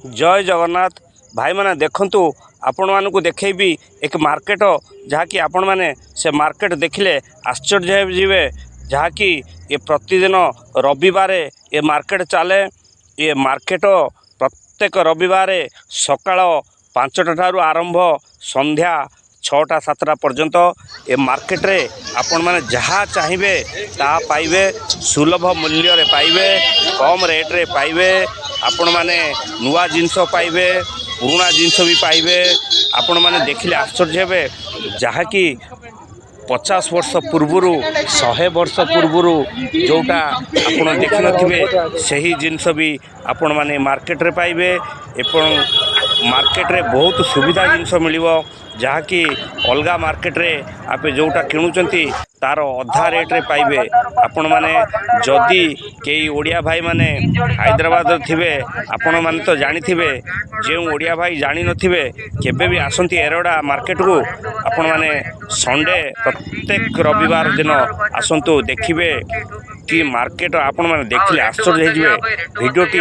जय जगन्नाथ भाई मैंने देखंतु आपण मानकु देखैबी एक मार्केट जहाँकि आपण माने से मार्केट देखिले आश्चर्य जीवे जहाँकि ये प्रतिदिन रविवार ये मार्केट चले। ये मार्केट प्रत्येक रविवार सकाळ 5टा ठारू आरंभ संध्या 6टा 7टा पर्यंत ये मार्केट रे आपण माने जहाँ चाहिए ता पाइबे, सुलभ मूल्य रे पाइबे, कम रेट रे पाइबे। आपण माने नुआ जिनस पाइबे, पुराना जिनस भी पाइबे। आपण माने देखिले आश्चर्य हेबे जहाँकि 50 वर्ष पूर्वरु 100 वर्ष पूर्वरु जोटा आपण देखि नथिबे सही जिनस भी आपण माने मार्केट रे पाइबे। एवं मार्केट रे बहुत सुविधा जिनस मिलिबो जहाँकि अलगा मार्केट रे आपे जोटा किणुचंती तार अधा रेट रे पाइबे। आपण माने जदि केई ओडिया भाई माने हैदराबाद थिबे आपण माने तो जानि थिबे, जे ओडिया भाई जानि नथिबे केबे भी आसंती एरोडा मार्केट को आपण माने संडे प्रत्येक रविवार दिन आसंतु देखिबे कि मार्केट आपण माने देखिले आश्चर्य होइबे। वीडियोटी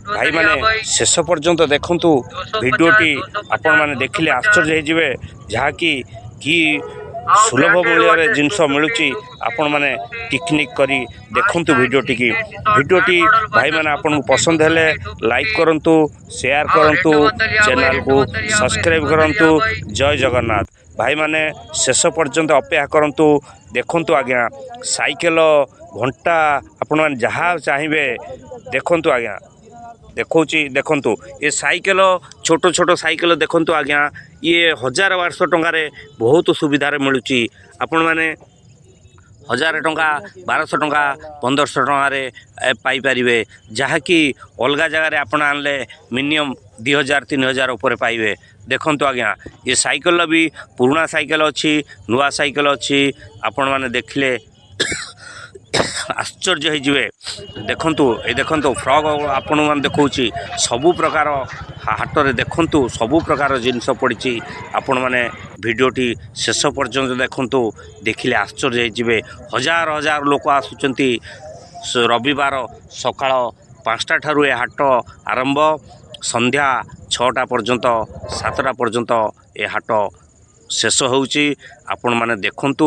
भाई माने शेष पर्यंत देखंतु। वीडियोटी आपण माने देखिले आश्चर्य होइबे जहाँकि कि सुलभ मूल्य रे जिनस मिलुची। आपण माने पिकनिक करी देखंतु वीडियोटी की। वीडियोटी भाई माने आपन पसंद हेले लाइक करंतु, शेयर करंतु, चैनल को सब्सक्राइब करंतु। जय जगन्नाथ भाई माने शेष पर्यंत अपेक्षा करंतु। देखंतु आज्ञा साइकेल घंटा आपण माने जहाँ चाहिए देखंतु आज्ञा देखौची। देखंतु ये साइकेल छोटो छोटो साइकेल देखंतु आज्ञा ये 1000-1200 टंकार बहुत सुविधा मिलुची। आपण माने 1000 टंका 1200 टंका 1500 टंकार पाई परिबे जहाँकि अलगा जगह आपण आनले मिनिमम 2000-3000 ऊपर पाइबे। देखंतु आज्ञा ये साइकेल भी पुराना साइकेल अच्छी, नुआ साइकेल अच्छी। आपण माने देखिले आश्चर्य होइजिवे। देखंतु ए देखंतु फ्रॉग आपण मान देखौची सबु प्रकार हाट रे देखंतु सबु प्रकार जिनस पड़ी। आपण माने वीडियोटी शेष पर्यंत देखंतु, देखिले आश्चर्य होइजिवे। हजार हजार लोक आसुचंती रविवार सकाळ 5टा ठारू ए हाट आरंभ संध्या 6टा पर्यंत 7टा पर्यंत ए हाट शेष होउची। आपण माने देखंतु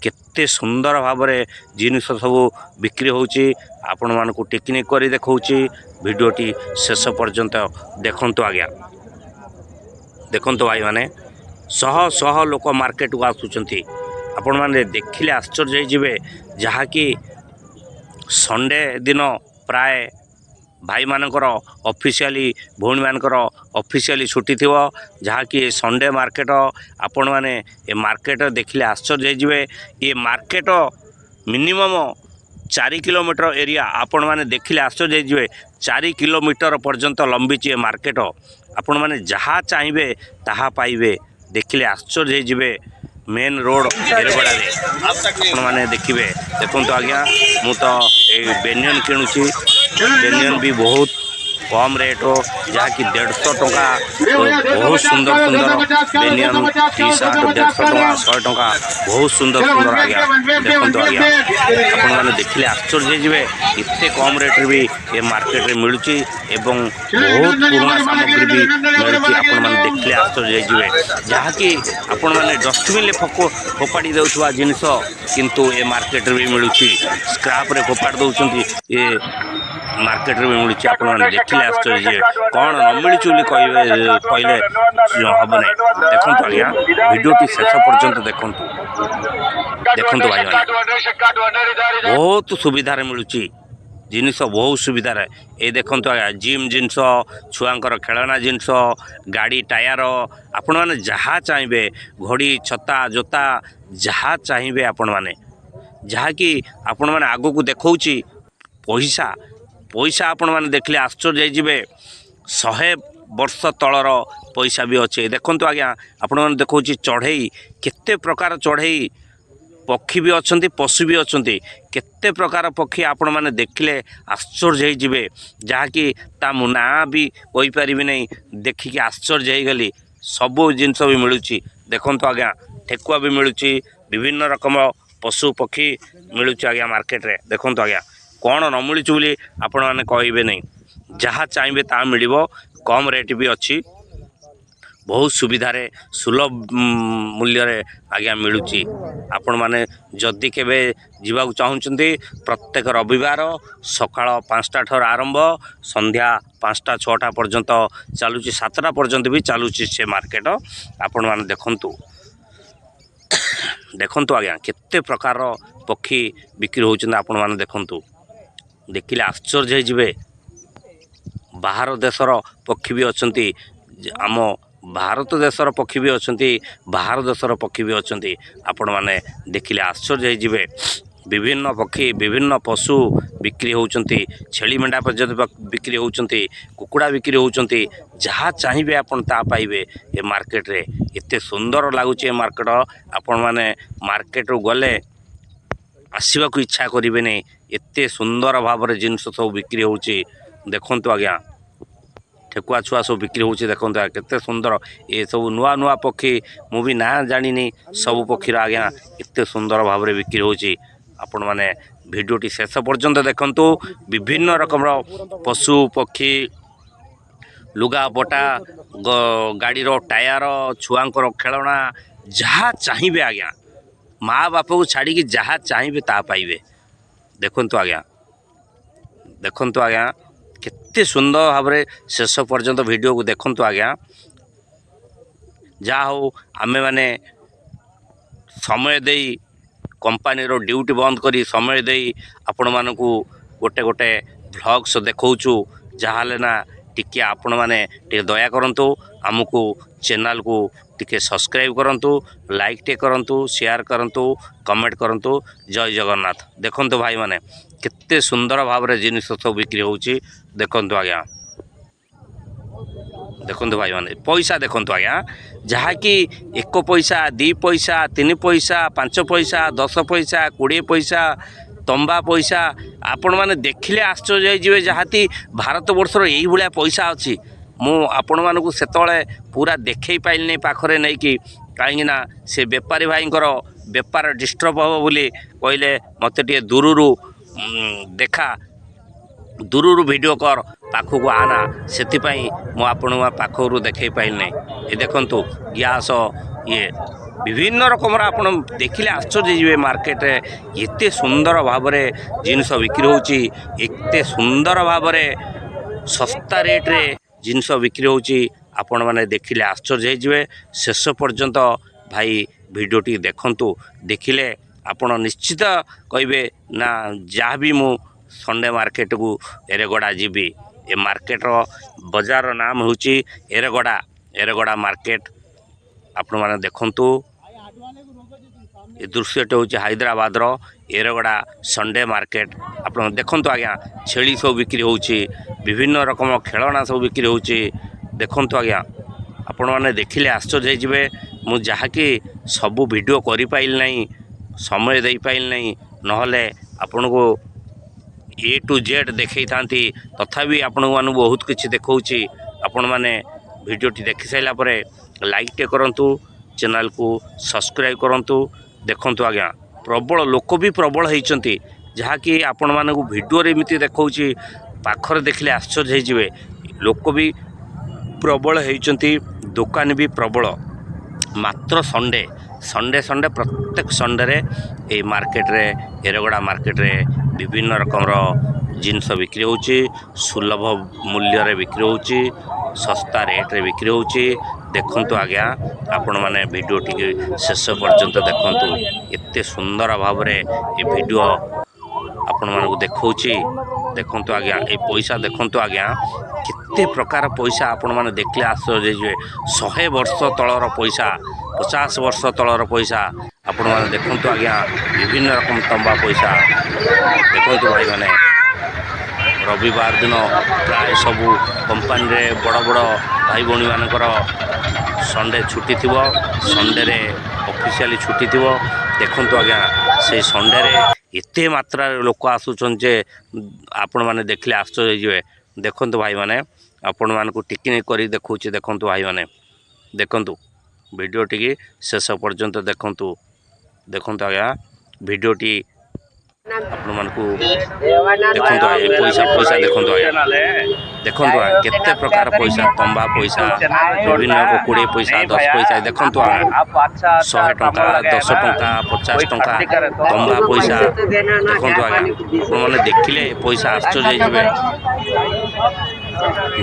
केते सुंदर भाव रे जिनिस सब बिक्री होउची। आपण मानकु टेक्निक करी देखौची। वीडियोटी शेष पर्यंत देखंतु आज्ञा। देखंतु भाई माने शह शह लोक मार्केट को आसुचंती। आपण माने देखिले आश्चर्य होइजिवे जहाँकि संडे दिन प्राय भाई मानकर ऑफिशियली भौणी मानकर ऑफिशियली छुट्टी थी जहाँकि संडे मार्केट। आपण माने ए मार्केट देखिले आश्चर्य होइजिवे। ये मार्केट मिनिमम 4 किलोमीटर एरिया आपण माने देखिले आश्चर्य होइजिवे। 4 किलोमीटर पर्यंत लंबीची ए मार्केट। आपण माने जहाँ चाहिए ताहा पाइबे। देखिले आश्चर्य होइजिवे। मेन रोड एरगड़ा रे आपण माने देखिबे। देखंतु आज्ञा मु तो ए बेनियन किणुची। बेनियन भी बहुत कम रेट हो जहाँकि 150 टंका बहुत सुंदर सुंदर बेनियन टी सार्ट 150 टंका 100 टंका बहुत सुंदर सुंदर आज्ञा। देखंतु आज्ञा आपण माने देखिले आश्चर्य होइजिवे इतने कम रेट रे भी ए मार्केट रे मिलुची एवं बहुत पुराना सामग्री भी मिलुची। आपण माने देखिले आश्चर्य होइजिवे जहाँकि आपण माने डस्टबिन ले फोपाड़ी देउथवा जिनिस किंतु ए मार्केट रे भी मिलुची। स्क्रैप रे फोपाड़ दउचंती ए मार्केट रे मिलुची। आपण माने देखिले आश्चर्य कौन न मिलुची बोली कहले हब नहीं। देखंतु आज्ञा वीडियोटी शेष पर्यंत देखंतु। देखंतु भाई माने बहुत सुविधा रे मिलुची जिनिस, बहुत सुविधा रे। ए देखंतु आज्ञा जिम जिनिस, छुआंकर खेलना जिनिस, गाड़ी टायर आपण माने जहाँ चाहिए घड़ी छता जोता जहाँ चाहिए आपण माने जहाँकि आपण माने आगो को देखौची। पैसा पैसा आपण माने देखले आश्चर्य होइजिवे। 100 वर्ष तलर पैसा भी अच्छे। देखंतु आज्ञा आपण माने देखौची चढ़ई केते प्रकार चढ़ई पक्षी भी अच्छे पशु भी अच्छे। केते प्रकार पक्षी आपण माने देखले आश्चर्य होइजिवे जहाँकि ता मुना भी कहि परिबे नहीं। देखिकी आश्चर्य होइगली। सबो जिनस भी मिलुची। देखंतु आज्ञा ठेकुआ भी मिलुची, विभिन्न रकम पशु पक्षी मिलुची आज्ञा मार्केट रे। देखंतु आज्ञा कौन न मिलुची बोली आपण माने कहबे नहीं। जहाँ चाहिए ता मिलिबो कम रेट भी अच्छी बहुत सुविधारे सुलभ मूल्य आज्ञा मिलूची आपण माने जदि केबे जीवाक चाहूचंती प्रत्येक रविवार सकाळ 5टा ठर आरंभ संध्या 5टा 6टा पर्यंत चलुची 7टा पर्यंत भी चलुची से मार्केट आपण माने देखंतु आज्ञा केते प्रकार पक्षी बिक्री होचंद आपण माने देखंतु देखिले आश्चर्य हो जिवे बाहर देशर पक्षी भी अछंती आम भारत देशर पक्षी भी अछंती बाहर देशर पक्षी भी अछंती आपण माने देखिले आश्चर्य हो जिवे विभिन्न पक्षी विभिन्न पशु बिक्री होचंती छेली मेंढा पर्यंत बिक्री होचंती कुकुड़ा बिक्री होचंती जहाँ चाहिए आपण ता पाइबे ए मार्केट रे एते सुंदर लागुचे ए मार्केट आपण माने मार्केट रो गले आसीबा को इच्छा करिवे नै एते सुंदर भाव रे जिंस सब बिक्री होची देखंतु आज्ञा ठेकुआ छुआ सब बिक्री होची देखंतु केते सुंदर ए सब नुआ नुआ पक्षी मु भी ना जानिनी सब पक्षी आज्ञा एते सुंदर भाव रे बिक्री होची आपण माने भिडियोटी शेष पर्यंत देखंतु विभिन्न रकम पशु पक्षी लुगा पटा गाड़ी रो टायर छुआंकर खेलना जहाँ चाहिए आज्ञा माँ बाप को छाड़ी की जहाँ चाहिए ता पाइबे देखंतु आज्ञा केते सुंदर भाव रे शेष पर्यंत वीडियो को देखंतु आज्ञा जा हो आमे माने समय देई कंपनी रो ड्यूटी बंद करी समय देई आपण मानकू गोटे गोटे व्लॉग्स देखौचु जहाले ना टिके आपण माने टिके दया करंतु हमकू चैनल को टिके सब्सक्राइब करंतु लाइक टे करंतु शेयर करंतु कमेंट करंतु जय जगन्नाथ देखंतु भाई माने केते सुंदर भाव रे जिनिस सब बिक्री होची देखंतु आज्ञा देखंतु भाई माने पैसा देखंतु आज्ञा जहाँ कि 1 पैसा 2 पैसा 3 पैसा 5 पैसा 10 पैसा 20 पैसा तंबा पैसा आपण माने देखिले आश्चर्य होइजिवे जहाती भारत वर्षर एही भलिया पैसा अछि मु आपण मानकू सेतळे पूरा देखै पाइल नै पाखरे नै कि काहेकि ना से व्यापारी भाईंकर व्यापार डिस्टर्ब हो बोली कहले मते टिके दूररू देखा दूररू वीडियो कर पाखक आना से मु आपण पाखर देखै पाइल नै ए देखंतु गैस ये विभिन्न रकम आप देखिले आश्चर्य जी मार्केट एते सुंदर भाव रे जिनस बिक्री होची एते सुंदर भाव रे सस्ता रेट रे जिनस बिक्री होची आपण माने देखिले आश्चर्य हो शेष पर्यंत भाई वीडियोटी देखंतु देखिले आपण निश्चित कहिबे ना जहाँ भी मु संडे मार्केट को एरेगड़ा जीवी ए मार्केट रो बाजार नाम होची एरेगड़ा मार्केट आपण माने देखंतु ए दृश्यटे होची हैदराबाद रो एरेगड़ा संडे मार्केट आपण देखंतु आज्ञा छेली सब बिक्री होची विभिन्न रकम खेलना सब बिक्री होची देखंतु आज्ञा आपण माने देखिले आश्चर्य होइजिवे मु जहा कि सबु वीडियो करि पाइल नाही समय दे पाइल नाही नहले आपण को ए टू जेड देखई थांती तथापि आपण मानु बहुत किछि देखौची आपण माने वीडियोटी देखि साइला परे लाइक टे करंतु चैनल को सब्सक्राइब करंतु देखंतु आज्ञा प्रबल लोक भी प्रबल होइचंती जहा कि आपण मानकू वीडियो रे एमिति देखौची पाखर देखले आश्चर्य हो जिवे लोक भी प्रबल होइचंती दुकान भी प्रबल मात्र संडे संडे संडे प्रत्येक संडे रे ए मार्केट रे एरगड़ा मार्केट रे विभिन्न रकम जिनस बिक्री होची सुलभ मूल्य रे बिक्री होची सस्ता रेट रे बिक्री होची देखंतु आज्ञा आपण माने वीडियो टी शेष पर्यंत देखंतु एते सुंदर भाव रे ए वीडियो आपण मानकू देखौची देखंतु आज्ञा ए पैसा देखंतु आज्ञा केते प्रकार पैसा आपण माने देखले आश्चर्य जे 100 वर्ष तलर पैसा 50 वर्ष तलर पैसा आपण माने देखंतु आज्ञा विभिन्न रकम तंबा पैसा देखंतु भाई माने रविवार दिन प्राय सबू कंपानी रे बड़ बड़ भाई भौणी मानकर संडे छुट्टी थिबो संडे रे ऑफिशियली छुट्टी थिबो देखंतु आज्ञा से संडे रे एते मात्रा लोक आसुचन जे आपण माने देखले आश्चर्य होइजिवे देखंतु भाई माने आपण मानकू टिकिनी करी देखौची देखंतु भाई माने देखंतु वीडियो टी शेष पर्यंत देखंतु देखंतु आज्ञा वीडियो टी आपण मानकु देखंतु ए पैसा पैसा देखंतु आज्ञा देखंतु केते प्रकार पैसा तंबा पैसा विभिन्न 20 पैसा 10 पैसा देखंतु आज्ञा 100 टंका 10 टंका 50 टंका तंबा पैसा देखंतु आज्ञा आपण माने देखिले पैसा आश्चर्य होइबे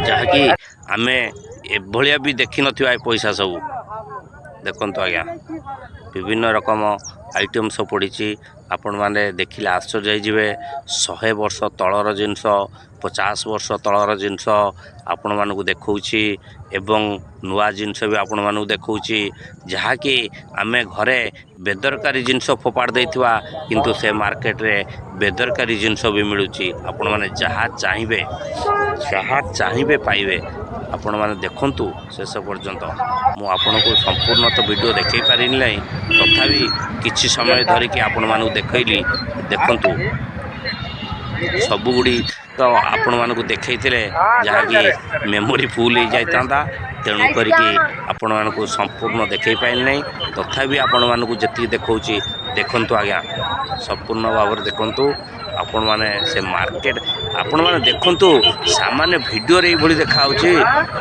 जहाँकि आमे एभलिया भी देखि नथिबा ए पैसा सब देखंतु आज्ञा विभिन्न रकम आइटम सब पड़ी आपण माने देखिले आश्चर्य होइबे 100 वर्ष तलर जिनस 50 वर्ष तलर जिनस आपण मानकु देखौछि एवं नुआ जिनस भी आपण मानकु देखौछि जहाँकि आमे घरे बेदरकारी जिनस फोपाड़ देथिबा किंतु से मार्केट रे बेदरकारी जिनस भी मिलुछि आपण माने जहाँ चाहिबे पाइबे आपण माने देखंतु शेष पर्यंत मु आपनको संपूर्ण तो वीडियो देखै पारिनी नै तथापि किछि समय धरिकी आपण मानकु देखैली देखंतु सबुगुड़ी तो आपण मानकु देखैथिले जहाँकि मेमोरी फुल हो जाइतांदा तेणु करिकी आपण मानकु संपूर्ण देखै पाइल नै तथापि आपण मानकु जति देखौछि देखंतु आज्ञा संपूर्ण भाव देखंतु आपण माने से मार्केट आपण माने देखंतु सामान्य वीडियो रे भली देखा होछि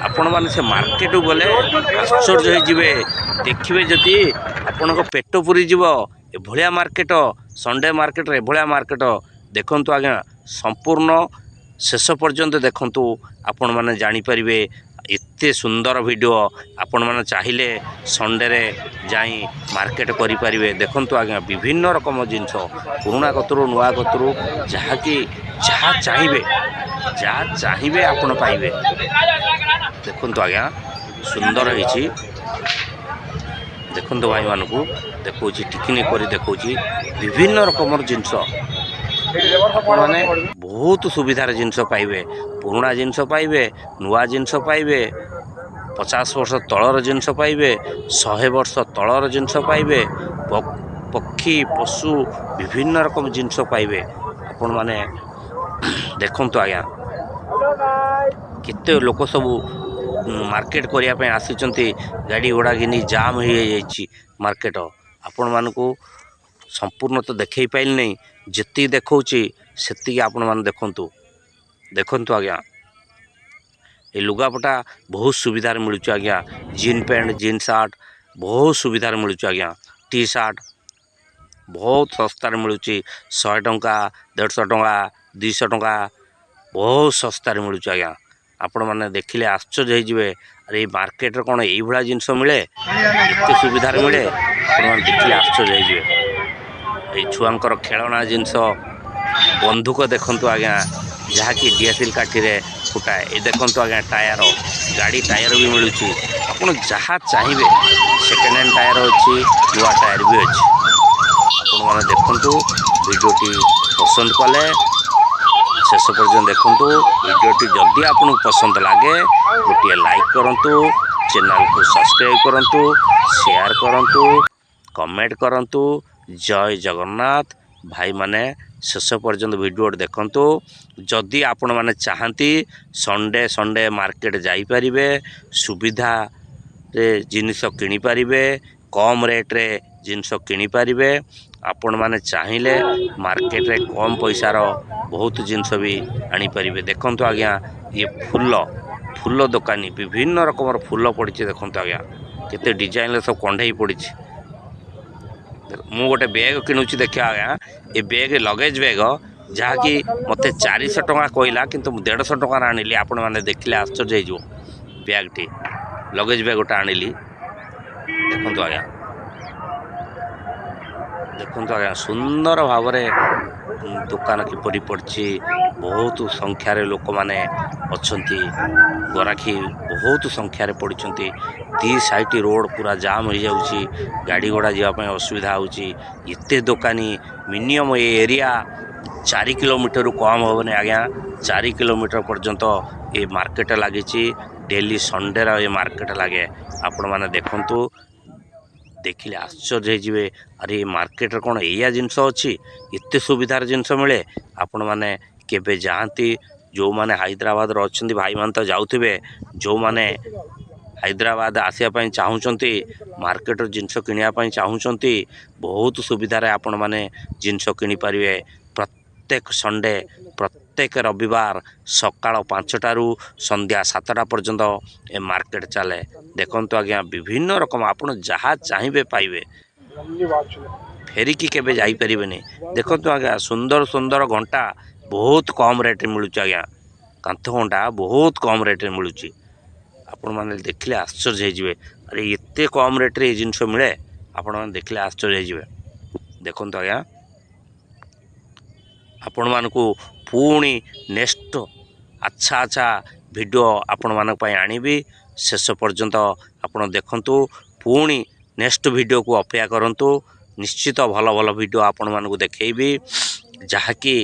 आपण माने से मार्केट गले आश्चर्य हो जिवे देखिबे जति आपनको पेट पुरी जीवो ए भलिया मार्केट संडे मार्केट रे भलिया मार्केट देखंतु आज्ञा संपूर्ण शेष पर्यंत देखंतु आपण माने जानि परिबे एते सुंदर वीडियो आपण माने चाहिए संडे रे जाई मार्केट करि परिबे देखंतु आज्ञा विभिन्न रकम जिंस पुराना कतरू नुआ कतरू जहाँकि जहाँ चाहिए आपण पाइबे देखंतु आज्ञा सुंदर होइछि देखंतु भाई मानकु देखौछि टिकनी करी देखौछि विभिन्न रकम जिंस माने बहुत सुविधार जिनस पाइबे पुराना जिनस पाइबे नुआ जिनस पाइबे 50 वर्ष तलर जिनस पाइबे 100 वर्ष तलर जिनस पाइबे पक्षी पशु विभिन्न रकम जिनस पाइबे आपण माने देखंतु आज्ञा केते लोक सब मार्केट करिया पे आसीचंती गाड़ी घोड़ा घिनी जाम हो जाइछि मार्केट आपण मानकु संपूर्ण तो देखै पाइल नै जति देखौछि सेति आपण मान देखंतु आज्ञा ए लुगापटा बहुत सुविधार मिलुछि आज्ञा जीन पैंट जीन शर्ट बहुत सुविधार मिलुछि आज्ञा टी शर्ट बहुत सस्तार मिलुछि 100 टंका 150 टंका 200 टंका बहुत सस्तार मिलुछि आज्ञा आपण माने देखिले आश्चर्य हो जिवे अरे मार्केट रे कोन एई भला जिंस मिले एते सुविधार मिले आपण माने देखिले आश्चर्य हो जिवे ए छुआंकर खेलना जिनस बंधुक देखंतु आज्ञा जहाँकि डीएसएल काठी रे फुटाए ए देखंतु आज्ञा टायर गाड़ी टायर भी मिलुछि आपण जहाँ चाहिए सेकेंड हैंड टायर अच्छी नुआ टायर भी अच्छी आपण माने देखंतु वीडियोटी पसंद कले शेष पर्यंत देखंतु वीडियोटी जदि आपन पसंद लागे गोटे लाइक करंतु चैनल को सब्सक्राइब करंतु शेयर करंतु कमेंट करंतु जय जगन्नाथ भाई माने शेष पर्यंत वीडियो देखंतु जदि आपण माने चाहती संडे संडे मार्केट जाई परिबे सुविधा रे जिनिस किनि परिबे कम रेट रे जिनिस किनि परिबे आपण माने चाहिए मार्केट रे कम पैसा रो बहुत जिनिस भी आनी परिबे देखंतु आज्ञा ये फूल दुकानी विभिन्न रकम फूल पड़ी देखंतु आज्ञा केते डिजाइन सब कंढई पड़ी मु गोटे बैग किणुची देखिए आज्ञा ये बैग लगेज बैग जहाँकि मते 400 टंका कहला किंतु 150 टंका आनिली आपण माने देखिले आश्चर्य हो बैग टी लगेज बैग गोटे आनिली देखंतु आज्ञा सुंदर भाव दुकान किपरि पड़ी बहुत संख्यार लोक माने अच्छी गराखी बहुत संख्यार पड़ी दी साइड रोड पूरा जाम हो जाउची गाड़ी घोड़ा जावाई असुविधा होची एते दुकानी मिनिमम ए एरिया 4 किलोमीटर कम होबने आज्ञा 4 किलोमीटर पर्यंत ये मार्केट लगी डेली संडे ये मार्केट लगे आपण माने देखंतु देखिले आश्चर्य हो अरे मार्केट रे कौन एया जिनस अच्छी एते सुविधार जिनस मिले आपण माने केबे जाती जो माने हैदराबाद रो अच्छी भाई मान तो जाउथिबे जो माने हैदराबाद आसिया पई चाहूचंती मार्केट रो जिनस किनिया पई चाहूचंती बहुत सुविधा रे आपण माने जिनस किनि परिबे प्रत्येक संडे प्रत्येक रविवार सकाळ 5टारू संध्या 7टा पर्यंत ए मार्केट चले। देखंतु आज्ञा विभिन्न रकम आपण जहाँ चाहिए पाइबे, फेरिकी केबे जाई परिबेनी। देखंतु आज्ञा सुंदर सुंदर घंटा बहुत कम रेट मिलूँ आज्ञा, कांथ घंटा बहुत कम रेट मिलूँ। आपण मैंने देखले आश्चर्य हो, अरे एते कम रेट रे जिनस मिले, आपण मैंने देखले आश्चर्य हो। देखंतु आज्ञा आपण मानकू पुणी नेक्स्ट अच्छा अच्छा वीडियो आपण मानक पई आनिबी। शेष पर्यंत आपण देखंतु, पुणी नेक्स्ट वीडियो को अपेक्षा करंतु। निश्चित भल भल वीडियो आपण मानकू देखैबी, जहाँकि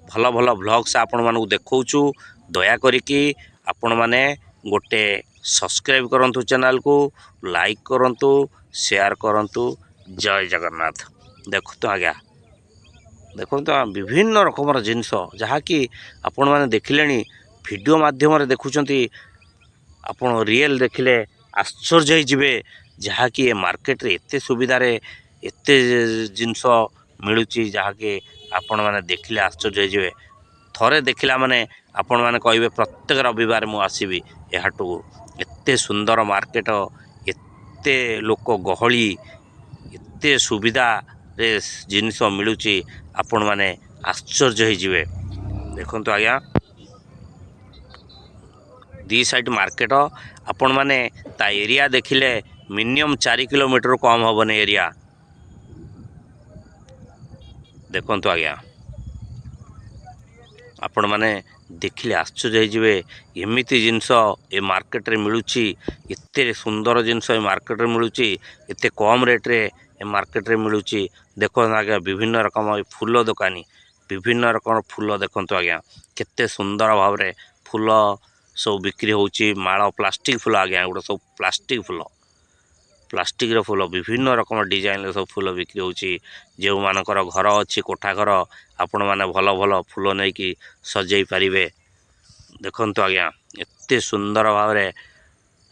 भल भल व्लॉग्स आपण मानकू देखौछु। दया करिकी आपण माने गोटे सब्सक्राइब करंतु, चैनल को लाइक करंतु, शेयर करंतु। जय जगन्नाथ। देखो आज्ञा देखो विभिन्न रकम जिनस जहाँकि आपण मैंने देखिले वीडियो माध्यम देखुंती, आपण रियल देखिले आश्चर्य होइजिबे। जहाँकि मार्केट रे एते सुविधार एते जिनस मिलूँ, जहाँकि आपण मैंने देखिले आश्चर्य होइजिबे। थरे देखिला माने आपण मैंने कहिबे प्रत्येक रविवार मु आसीबी ए हाट को। एते सुंदर मार्केट, एते लोक गहली, एते सुविधा रे जिनस मिलूँ, आपण माने आश्चर्य होइजिबे। देखंतु आज्ञा दी साइड मार्केट, आपण माने ता एरिया देखिले मिनिमम 4 किलोमीटर कम हबने एरिया। देखंतु आज्ञा आपण माने देखिले आश्चर्य होइजिबे, एमिति जिनस ए मार्केट रे मिलूँ। एते सुंदर जिनस ए मार्केट रे मिलूँ, एते कम रेट रे ए मार्केट रे मिलूँ। देखो आज्ञा विभिन्न रकम फूल दुकानी, विभिन्न रकम फूल देखंतु आज्ञा केते सुंदर भाव रे फूल सब बिक्री होउची। माଳ प्लास्टिक फूल आज्ञा, गोटे सब प्लास्टिक फूल, प्लास्टिक रो फूल विभिन्न रकम डिजाइन सब फूल बिक्री होउची। जो मानकर घर अच्छी कोठा घर, आपण माने भल भल फूल नहीं कि सजई पारिबे। देखंतु आज्ञा एते सुंदर भाव रे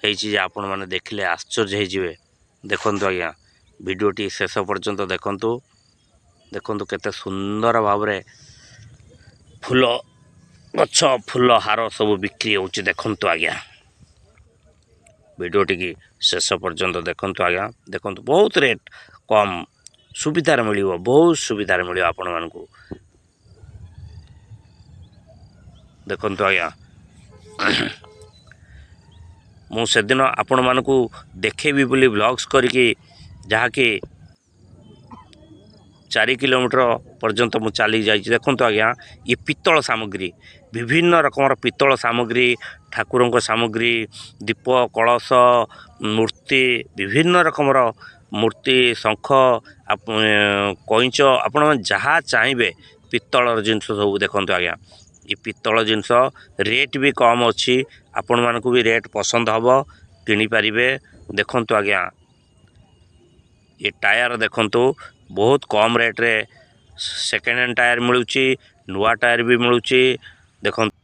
हेची जे आपण माने देखिले आश्चर्य होइजिबे। देखंतु आज्ञा वीडियोटी शेष पर्यंत देखंतु। देखंतु केते सुंदर भाव रे फूल गछ, फूल हार सब बिक्री होउची। देखंतु आज्ञा वीडियोटी की शेष पर्यंत देखंतु आज्ञा। देखंतु बहुत रेट कम सुविधार मिलिबो, बहुत सुविधार मिलिबो आपण मानकू। देखंतु आज्ञा मु सेदिन आपण मानकू देखेबी बोली व्लॉग्स करिकी, जहाँकि 4 किलोमीटर पर्यंत मु चली जाइए। देखंतु आज्ञा ये पित्तल सामग्री, विभिन्न रकम पित्तल सामग्री, ठाकुरों सामग्री, दीप कलश, मूर्ति, विभिन्न रकम मूर्ति, शंख, कईंच, आपण जहाँ चाहिए पित्तल जिनस सब। देखंतु आज्ञा ये पित्तल जिनस रेट भी कम अच्छी, आपण मानकू भी रेट पसंद हम किनी पारिबे। देखंतु आज्ञा ये टायर देखंतु बहुत कम रेट रे सेकेंड हैंड टायर मिलूँ, नुआ टायर भी मिलूँ। देखंतु